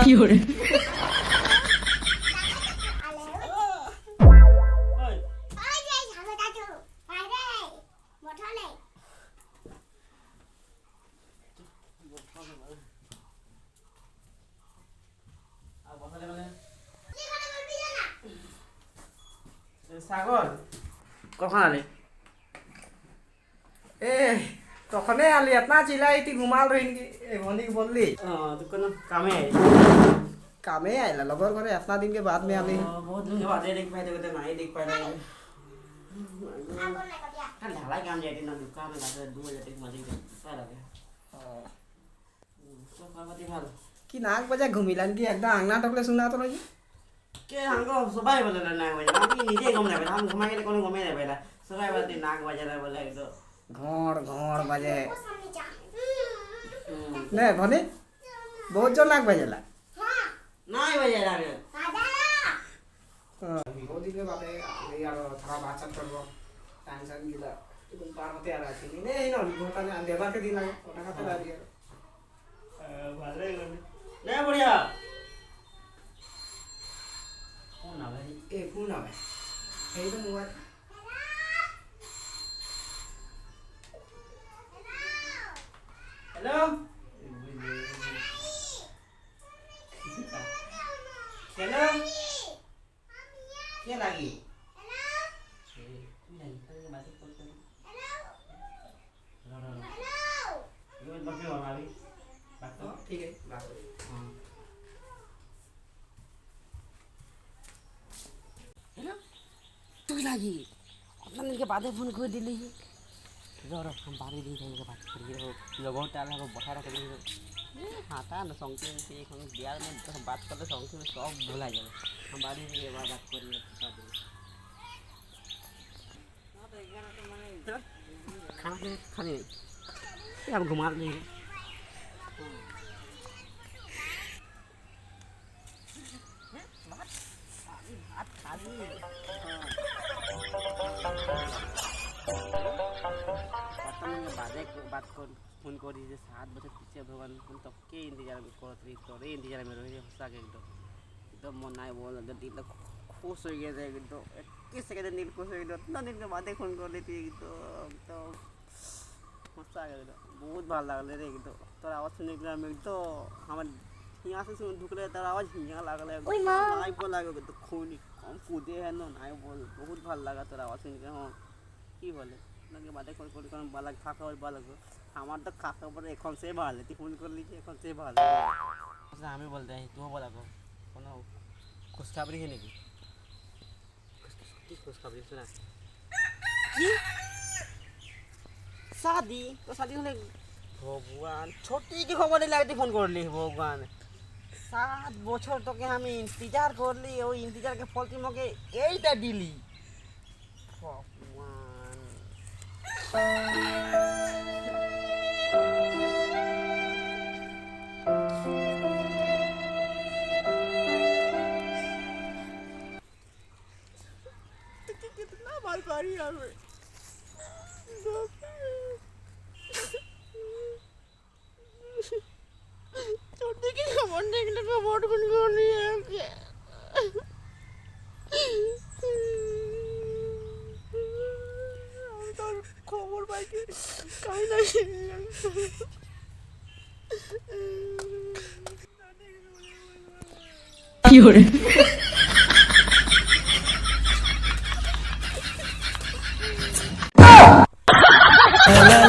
Fiore. সাগর কখন আলে এ তখনই আলি এতনা চিলাই তুই ঘুমাল রহিনকি এই ভনিক বললি তুই কোনো কামে কামে আইলা লগর ঘরে এতনা দিন के बाद में आली बहुत दिन के बाद देख पाए तो नहीं देख पाए kan ढालाई काम जाती ना दुकान में जाते 2 बजे तक मजे कर लगे तो पार्वती ভালো কি নাক বাজা ঘুমিলান কি একদম আংনা টকলে শুনা তো নাকি কে হাঙ্গো সবাই বলে না নাক বাজা আমি নিজে গম না পেলা আমি ঘুমাই গেলে কোনো গমে না পেলা সবাই বলে নাক বাজা বলে একদম ঘড় ঘড় বাজে নে ভনি বহুত জন নাক বাজেলা নাই বাজা লাগে बहुत दिन के बाद आली আর থারা বাচ্চা করবো টেনশন গিলা তুই পার হতে আর আছি নে এই না ঘটা না দেবার के दिन লাগে ওটা কাছে দাঁড়িয়ে ভালো লাগে না বড়িয়া কোন না ভাই এ ফোন আবে এই তো মোবাইল हेलो हेलो क्या लगी ठीक है हेलो तू लगी अपना दिन के बाद फोन कर दिली रो हम बारी दिन के बात करिए लोगों टाला को बता रख दी हाथा ना संके से हम बियार में तो बात करते संके में सब भुला जाए हम बारी दिन के बाद बात करिए खाना खाने हम घुमा ले बात खाली बात कर फोन करी 7 बजे पीछे भगवान तुम तब के इंतजार में करत रही तोरे इंतजार में रही हंसा के एकदम मन नहीं बोल दिल खुश हो गया एकदम 21 सेकंड दिल खुश हो गया इतना दिन के बाद फोन कर लेती एकदम तो हंसा के बहुत भालो लागले रे एकदम तोर आवाज सुने के मैं तो हमार यहाँ से सुन ढुकले तोर आवाज हिया लागले नहीं बोल लागे तो खूनी कम कूदे है ना नहीं बोल बहुत भालो लगा तोर आवाज सुन के हां की बोले लगे बातें कर कोन बालक खाका और बालक हमार तो खाका पर এখন से ভালো তুই ফোন করলি যে এখন से ভালো আচ্ছা আমি বলতে আই তুই বলা কো কোনো খুশখবরি है নাকি কি খুশখবরি শোনা কি शादी तो शादी হলে ভগবান ছোটি কি খবর লাগতে ফোন করলি ভগবান 7 বছর তোকে আমি ইন্তজার করলি ওই ইন্তজারকে ফল তুই মকে এইটা দিলি ভগবান कितना बार पारी हमें छोटे की खबर देखने को बहुत कुछ करनी है तो खबर पाई के कहीं नहीं Fiore. la